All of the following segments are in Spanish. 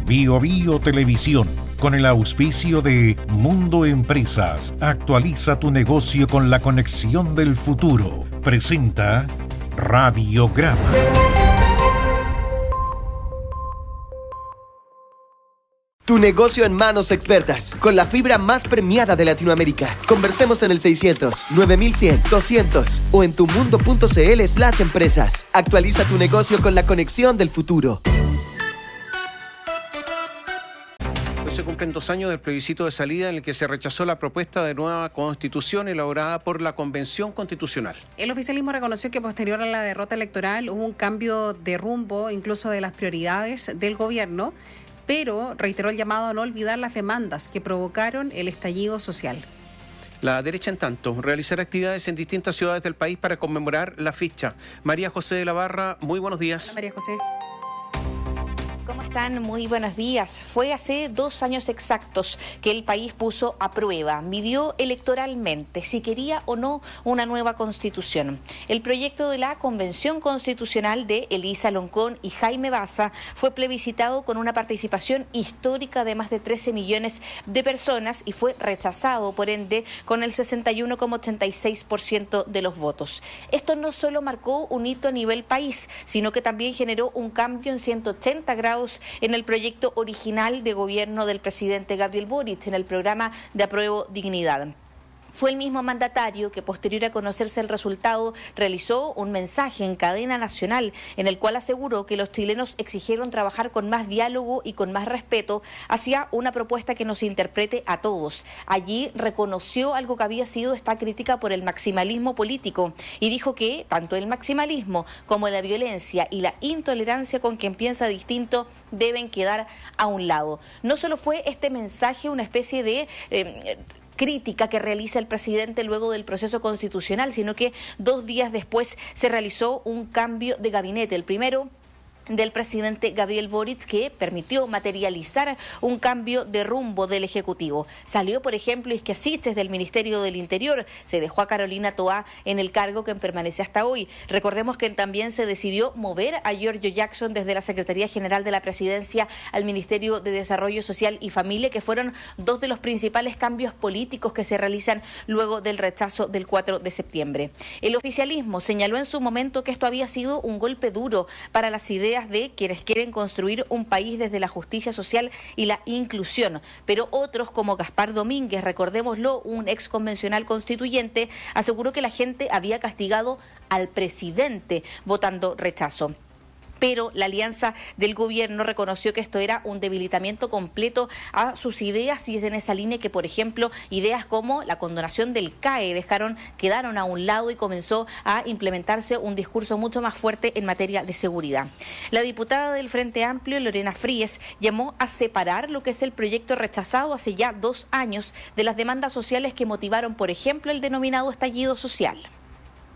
Bio Bio Televisión, con el auspicio de Mundo Empresas, actualiza tu negocio con la conexión del futuro. Presenta Radiograma. Tu negocio en manos expertas, con la fibra más premiada de Latinoamérica. Conversemos en el 600 9100 200 o en tumundo.cl/empresas. Actualiza tu negocio con la conexión del futuro. Hoy se cumplen 2 años del plebiscito de salida en el que se rechazó la propuesta de nueva constitución elaborada por la Convención Constitucional. El oficialismo reconoció que posterior a la derrota electoral hubo un cambio de rumbo, incluso de las prioridades del gobierno, pero reiteró el llamado a no olvidar las demandas que provocaron el estallido social. La derecha, en tanto, realizará actividades en distintas ciudades del país para conmemorar la fecha. María José de la Barra, muy buenos días. Hola, María José. ¿Cómo están? Muy buenos días. Fue hace 2 años exactos que el país puso a prueba, midió electoralmente si quería o no una nueva constitución. El proyecto de la Convención Constitucional de Elisa Loncón y Jaime Baza fue plebiscitado con una participación histórica de más de 13 millones de personas y fue rechazado, por ende, con el 61,86% de los votos. Esto no solo marcó un hito a nivel país, sino que también generó un cambio en 180 grados en el proyecto original de gobierno del presidente Gabriel Boric, en el programa de Apruebo Dignidad. Fue el mismo mandatario que, posterior a conocerse el resultado, realizó un mensaje en cadena nacional en el cual aseguró que los chilenos exigieron trabajar con más diálogo y con más respeto hacia una propuesta que nos interprete a todos. Allí reconoció algo que había sido esta crítica por el maximalismo político y dijo que tanto el maximalismo como la violencia y la intolerancia con quien piensa distinto deben quedar a un lado. No solo fue este mensaje una especie de crítica que realiza el presidente luego del proceso constitucional, sino que 2 días después se realizó un cambio de gabinete. El primero del presidente Gabriel Boric, que permitió materializar un cambio de rumbo del Ejecutivo. Salió, por ejemplo, Isquiasiches del Ministerio del Interior, se dejó a Carolina Toá en el cargo que permanece hasta hoy. Recordemos que también se decidió mover a Giorgio Jackson desde la Secretaría General de la Presidencia al Ministerio de Desarrollo Social y Familia, que fueron 2 de los principales cambios políticos que se realizan luego del rechazo del 4 de septiembre. El oficialismo señaló en su momento que esto había sido un golpe duro para las ideas de quienes quieren construir un país desde la justicia social y la inclusión, pero otros como Gaspar Domínguez, recordémoslo, un ex convencional constituyente, aseguró que la gente había castigado al presidente votando rechazo. Pero la alianza del gobierno reconoció que esto era un debilitamiento completo a sus ideas y es en esa línea que, por ejemplo, ideas como la condonación del CAE quedaron a un lado y comenzó a implementarse un discurso mucho más fuerte en materia de seguridad. La diputada del Frente Amplio, Lorena Fríes, llamó a separar lo que es el proyecto rechazado hace ya 2 años de las demandas sociales que motivaron, por ejemplo, el denominado estallido social.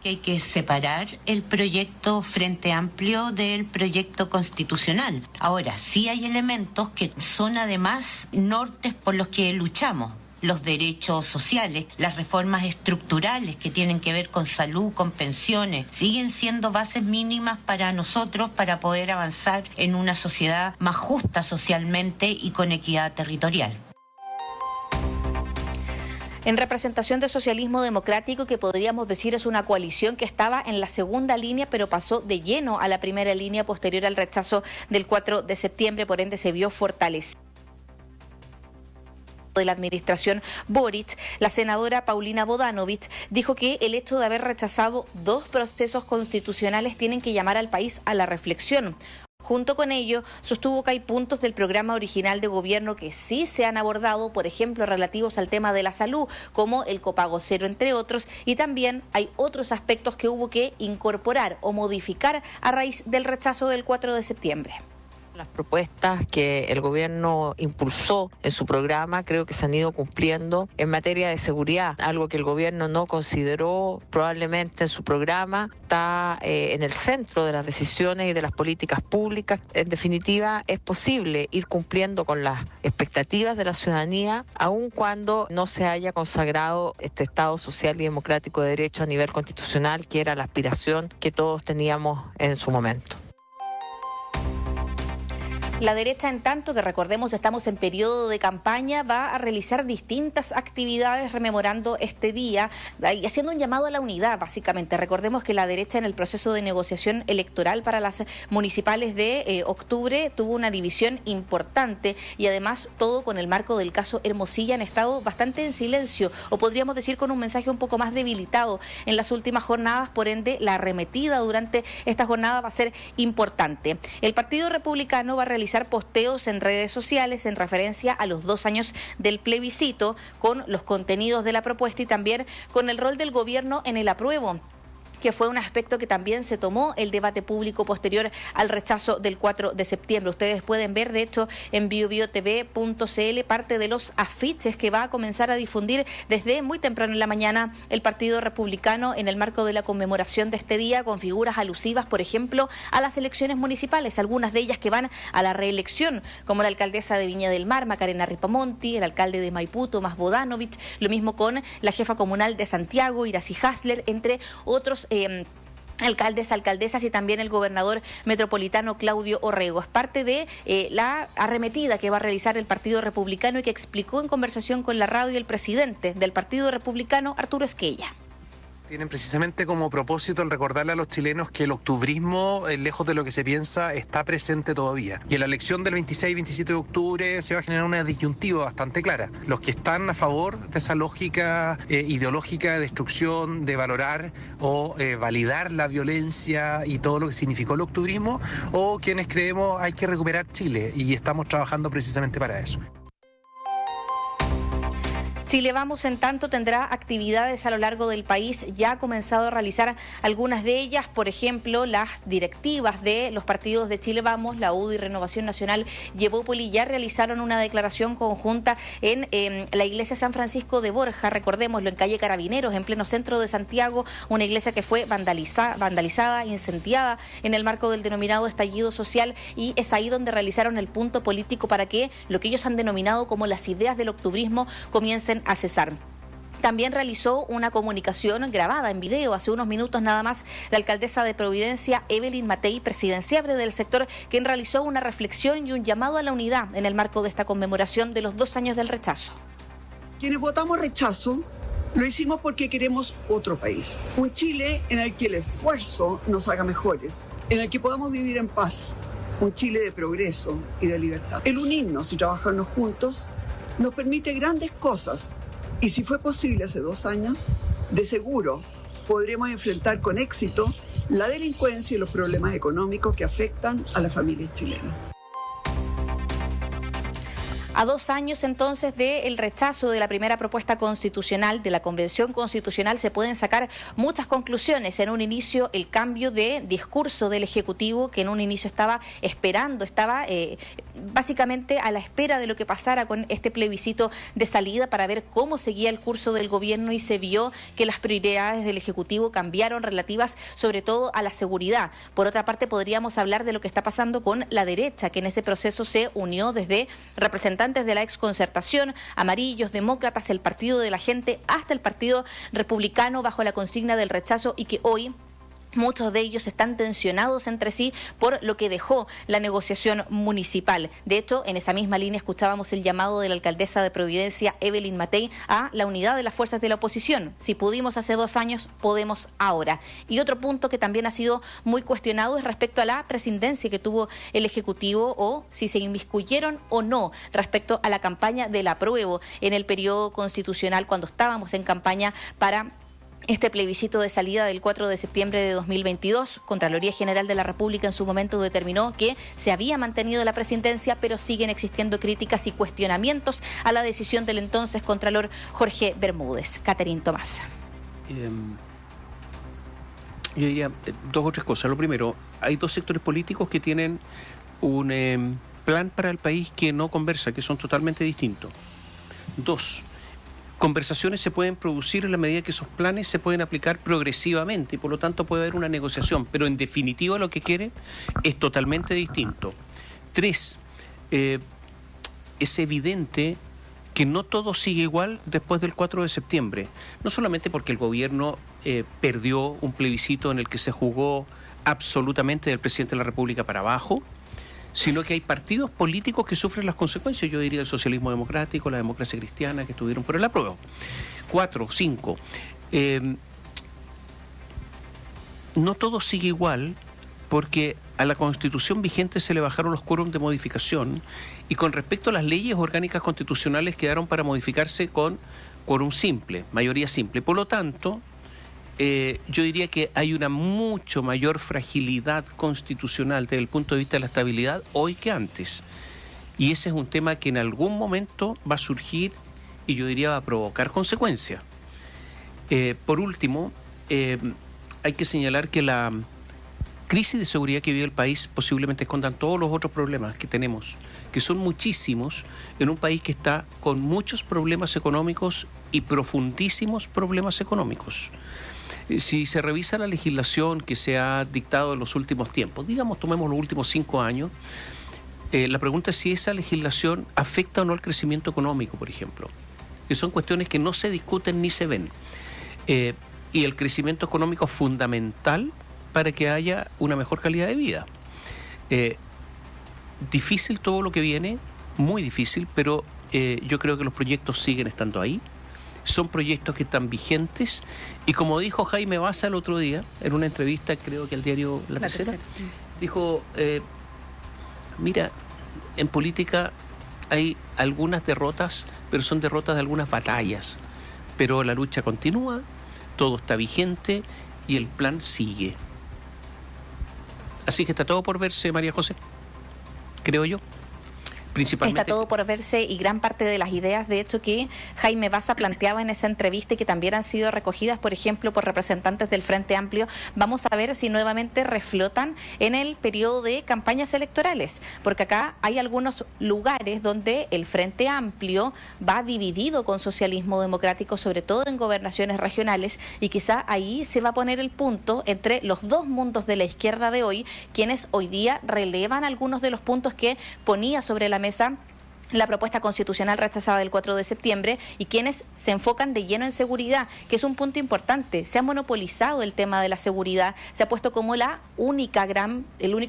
Que hay que separar el proyecto Frente Amplio del proyecto constitucional. Ahora, sí hay elementos que son además nortes por los que luchamos. Los derechos sociales, las reformas estructurales que tienen que ver con salud, con pensiones, siguen siendo bases mínimas para nosotros para poder avanzar en una sociedad más justa socialmente y con equidad territorial. En representación de Socialismo Democrático, que podríamos decir es una coalición que estaba en la segunda línea, pero pasó de lleno a la primera línea posterior al rechazo del 4 de septiembre, por ende se vio fortalecida de la administración Boric, la senadora Paulina Bodanovich dijo que el hecho de haber rechazado 2 procesos constitucionales tienen que llamar al país a la reflexión. Junto con ello, sostuvo que hay puntos del programa original de gobierno que sí se han abordado, por ejemplo, relativos al tema de la salud, como el copago cero, entre otros, y también hay otros aspectos que hubo que incorporar o modificar a raíz del rechazo del 4 de septiembre. Las propuestas que el gobierno impulsó en su programa creo que se han ido cumpliendo en materia de seguridad, algo que el gobierno no consideró probablemente en su programa, está en el centro de las decisiones y de las políticas públicas. En definitiva, es posible ir cumpliendo con las expectativas de la ciudadanía, aun cuando no se haya consagrado este Estado social y democrático de derecho a nivel constitucional, que era la aspiración que todos teníamos en su momento. La derecha, en tanto, que recordemos estamos en periodo de campaña, va a realizar distintas actividades rememorando este día y haciendo un llamado a la unidad, básicamente. Recordemos que la derecha en el proceso de negociación electoral para las municipales de octubre tuvo una división importante y además todo con el marco del caso Hermosilla han estado bastante en silencio, o podríamos decir con un mensaje un poco más debilitado en las últimas jornadas. Por ende, la arremetida durante esta jornada va a ser importante. El Partido Republicano va a realizar posteos en redes sociales en referencia a los 2 años del plebiscito, con los contenidos de la propuesta y también con el rol del gobierno en el apruebo, que fue un aspecto que también se tomó el debate público posterior al rechazo del 4 de septiembre. Ustedes pueden ver, de hecho, en biobiotv.cl parte de los afiches que va a comenzar a difundir desde muy temprano en la mañana el Partido Republicano en el marco de la conmemoración de este día, con figuras alusivas, por ejemplo, a las elecciones municipales, algunas de ellas que van a la reelección, como la alcaldesa de Viña del Mar, Macarena Ripamonti, el alcalde de Maipú, Tomás Bodanovich, lo mismo con la jefa comunal de Santiago, Iracy Hasler, entre otros alcaldes, alcaldesas, y también el gobernador metropolitano Claudio Orrego. Es parte de la arremetida que va a realizar el Partido Republicano y que explicó en conversación con la radio el presidente del Partido Republicano, Arturo Esquella. Tienen precisamente como propósito el recordarle a los chilenos que el octubrismo, lejos de lo que se piensa, está presente todavía. Y en la elección del 26 y 27 de octubre se va a generar una disyuntiva bastante clara. Los que están a favor de esa lógica ideológica de destrucción, de valorar o validar la violencia y todo lo que significó el octubrismo, o quienes creemos hay que recuperar Chile, y estamos trabajando precisamente para eso. Chile Vamos, en tanto, tendrá actividades a lo largo del país. Ya ha comenzado a realizar algunas de ellas, por ejemplo, las directivas de los partidos de Chile Vamos, la UDI, Renovación Nacional y Evópoli, ya realizaron una declaración conjunta en la iglesia San Francisco de Borja, recordémoslo, en calle Carabineros, en pleno centro de Santiago, una iglesia que fue vandalizada, incendiada en el marco del denominado estallido social, y es ahí donde realizaron el punto político para que lo que ellos han denominado como las ideas del octubrismo comiencen a cesar. También realizó una comunicación grabada en video hace unos minutos nada más la alcaldesa de Providencia, Evelyn Matei, presidenciable del sector, quien realizó una reflexión y un llamado a la unidad en el marco de esta conmemoración de los 2 años del rechazo. Quienes votamos rechazo lo hicimos porque queremos otro país, un Chile en el que el esfuerzo nos haga mejores, en el que podamos vivir en paz, un Chile de progreso y de libertad. El unirnos y trabajarnos juntos nos permite grandes cosas, y si fue posible hace 2 años, de seguro podremos enfrentar con éxito la delincuencia y los problemas económicos que afectan a las familias chilenas. A 2 años entonces del rechazo de la primera propuesta constitucional, de la Convención Constitucional, se pueden sacar muchas conclusiones. En un inicio, el cambio de discurso del Ejecutivo, que en un inicio estaba esperando, estaba básicamente a la espera de lo que pasara con este plebiscito de salida para ver cómo seguía el curso del gobierno, y se vio que las prioridades del Ejecutivo cambiaron, relativas sobre todo a la seguridad. Por otra parte, podríamos hablar de lo que está pasando con la derecha, que en ese proceso se unió desde representantes de la exconcertación, amarillos, demócratas, el Partido de la Gente, hasta el Partido Republicano, bajo la consigna del rechazo, y que hoy muchos de ellos están tensionados entre sí por lo que dejó la negociación municipal. De hecho, en esa misma línea escuchábamos el llamado de la alcaldesa de Providencia, Evelyn Matei, a la unidad de las fuerzas de la oposición. Si pudimos hace 2 años, podemos ahora. Y otro punto que también ha sido muy cuestionado es respecto a la presidencia que tuvo el Ejecutivo, o si se inmiscuyeron o no respecto a la campaña del apruebo en el periodo constitucional, cuando estábamos en campaña para este plebiscito de salida del 4 de septiembre de 2022. Contraloría General de la República en su momento determinó que se había mantenido la presidencia, pero siguen existiendo críticas y cuestionamientos a la decisión del entonces Contralor Jorge Bermúdez. Caterín Tomás. Yo diría 2 o 3 cosas. Lo primero, hay 2 sectores políticos que tienen un plan para el país que no conversa, que son totalmente distintos. 2, conversaciones se pueden producir en la medida que esos planes se pueden aplicar progresivamente, y por lo tanto puede haber una negociación, pero en definitiva lo que quiere es totalmente distinto. 3, es evidente que no todo sigue igual después del 4 de septiembre, no solamente porque el gobierno perdió un plebiscito en el que se jugó absolutamente del presidente de la República para abajo, sino que hay partidos políticos que sufren las consecuencias. Yo diría el socialismo democrático, la democracia cristiana, que estuvieron por el apruebo. 4, 5. No todo sigue igual, porque a la Constitución vigente se le bajaron los quórums de modificación, y con respecto a las leyes orgánicas constitucionales quedaron para modificarse con quórum simple, mayoría simple. Por lo tanto, yo diría que hay una mucho mayor fragilidad constitucional desde el punto de vista de la estabilidad hoy que antes. Y ese es un tema que en algún momento va a surgir y yo diría va a provocar consecuencias. Por último, hay que señalar que la crisis de seguridad que vive el país posiblemente escondan todos los otros problemas que tenemos, que son muchísimos, en un país que está con muchos problemas económicos y profundísimos problemas económicos. Si se revisa la legislación que se ha dictado en los últimos tiempos, digamos, tomemos los últimos 5 años, la pregunta es si esa legislación afecta o no al crecimiento económico, por ejemplo, que son cuestiones que no se discuten ni se ven. Y el crecimiento económico es fundamental para que haya una mejor calidad de vida. Difícil todo lo que viene, muy difícil, pero yo creo que los proyectos siguen estando ahí. Son proyectos que están vigentes, y como dijo Jaime Baza el otro día, en una entrevista, creo que al diario La Tercera, dijo, mira, en política hay algunas derrotas, pero son derrotas de algunas batallas, pero la lucha continúa, todo está vigente y el plan sigue. Así que está todo por verse, María José, creo yo. Está todo por verse, y gran parte de las ideas, de hecho, que Jaime Baza planteaba en esa entrevista y que también han sido recogidas, por ejemplo, por representantes del Frente Amplio, vamos a ver si nuevamente reflotan en el periodo de campañas electorales, porque acá hay algunos lugares donde el Frente Amplio va dividido con socialismo democrático, sobre todo en gobernaciones regionales, y quizá ahí se va a poner el punto entre los dos mundos de la izquierda de hoy, quienes hoy día relevan algunos de los puntos que ponía sobre la mesa la propuesta constitucional rechazada del 4 de septiembre, y quienes se enfocan de lleno en seguridad, que es un punto importante. Se ha monopolizado el tema de la seguridad, se ha puesto como el único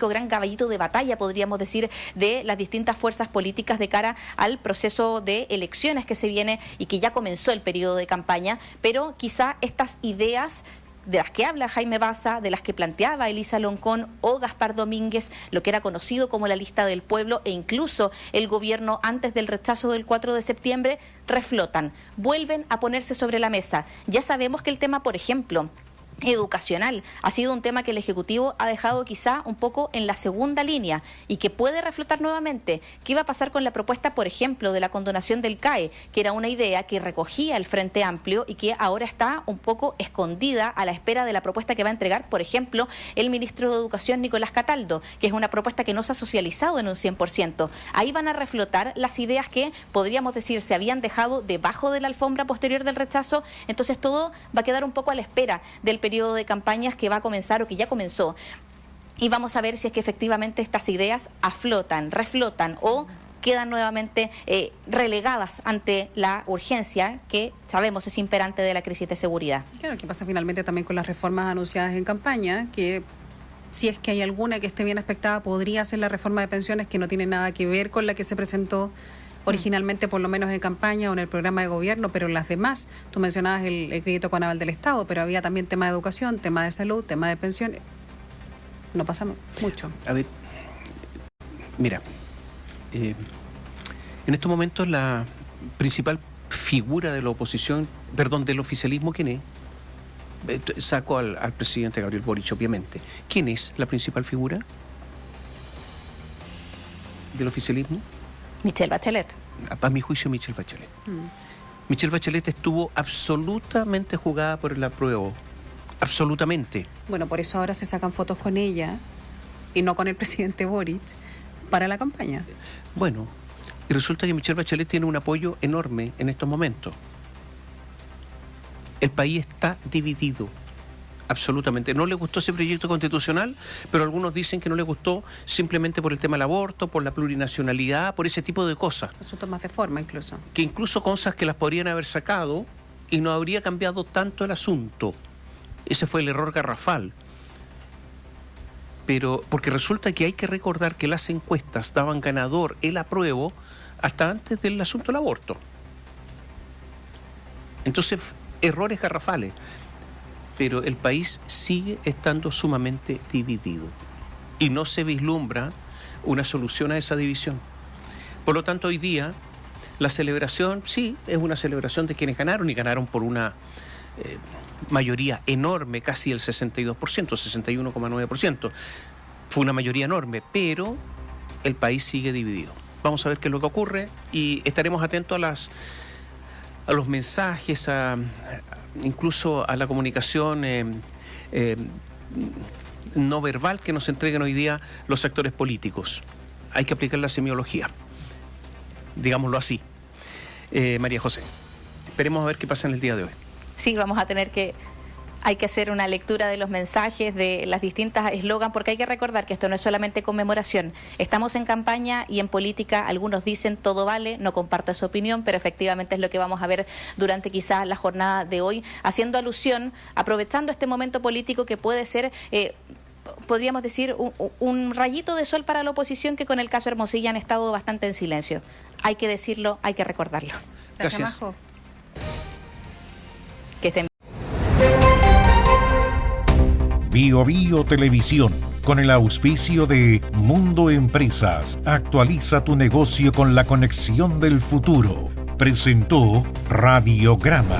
gran caballito de batalla, podríamos decir, de las distintas fuerzas políticas de cara al proceso de elecciones que se viene y que ya comenzó el periodo de campaña, pero quizá estas ideas de las que habla Jaime Baza, de las que planteaba Elisa Loncón o Gaspar Domínguez, lo que era conocido como la lista del pueblo, e incluso el gobierno antes del rechazo del 4 de septiembre, reflotan, vuelven a ponerse sobre la mesa. Ya sabemos que el tema, por ejemplo, educacional ha sido un tema que el Ejecutivo ha dejado quizá un poco en la segunda línea y que puede reflotar nuevamente. ¿Qué iba a pasar con la propuesta, por ejemplo, de la condonación del CAE, que era una idea que recogía el Frente Amplio y que ahora está un poco escondida a la espera de la propuesta que va a entregar, por ejemplo, el ministro de Educación, Nicolás Cataldo, que es una propuesta que no se ha socializado en un 100%? Ahí van a reflotar las ideas que, podríamos decir, se habían dejado debajo de la alfombra posterior del rechazo. Entonces todo va a quedar un poco a la espera del periodo de campañas que va a comenzar o que ya comenzó, y vamos a ver si es que efectivamente estas ideas aflotan, reflotan o quedan nuevamente relegadas ante la urgencia que sabemos es imperante de la crisis de seguridad. Claro, ¿qué pasa finalmente también con las reformas anunciadas en campaña? Que si es que hay alguna que esté bien expectada, podría ser la reforma de pensiones, que no tiene nada que ver con la que se presentó originalmente, por lo menos en campaña o en el programa de gobierno, pero las demás, tú mencionabas el crédito con aval del Estado, pero había también tema de educación, tema de salud, tema de pensiones. No pasa mucho. A ver, mira, en estos momentos la principal figura de la oposición, perdón, del oficialismo, ¿quién es? Saco al presidente Gabriel Boric, obviamente. ¿Quién es la principal figura del oficialismo? Michelle Bachelet. A mi juicio, Michelle Bachelet. Michelle Bachelet estuvo absolutamente jugada por el apruebo. Absolutamente. Bueno, por eso ahora se sacan fotos con ella y no con el presidente Boric para la campaña. Bueno, y resulta que Michelle Bachelet tiene un apoyo enorme en estos momentos. El país está dividido. Absolutamente. No le gustó ese proyecto constitucional, pero algunos dicen que no le gustó simplemente por el tema del aborto, por la plurinacionalidad, por ese tipo de cosas. Asuntos más de forma incluso. Que incluso cosas que las podrían haber sacado y no habría cambiado tanto el asunto. Ese fue el error garrafal. Pero porque resulta que hay que recordar que las encuestas daban ganador el apruebo hasta antes del asunto del aborto. Entonces, errores garrafales. Pero el país sigue estando sumamente dividido y no se vislumbra una solución a esa división. Por lo tanto, hoy día la celebración, sí, es una celebración de quienes ganaron y ganaron por una mayoría enorme, casi el 62%, 61,9%. Fue una mayoría enorme, pero el país sigue dividido. Vamos a ver qué es lo que ocurre y estaremos atentos a los mensajes, incluso a la comunicación no verbal que nos entreguen hoy día los actores políticos. Hay que aplicar la semiología, digámoslo así. María José, esperemos a ver qué pasa en el día de hoy. Sí, hay que hacer una lectura de los mensajes, de las distintas eslogans, porque hay que recordar que esto no es solamente conmemoración. Estamos en campaña y en política algunos dicen todo vale, no comparto esa opinión, pero efectivamente es lo que vamos a ver durante quizás la jornada de hoy, haciendo alusión, aprovechando este momento político que puede ser... podríamos decir, un rayito de sol para la oposición que con el caso Hermosilla han estado bastante en silencio. Hay que decirlo, hay que recordarlo. Gracias. Majo. Que estén. Bio Bio Televisión, con el auspicio de Mundo Empresas, actualiza tu negocio con la conexión del futuro. Presentó Radiograma.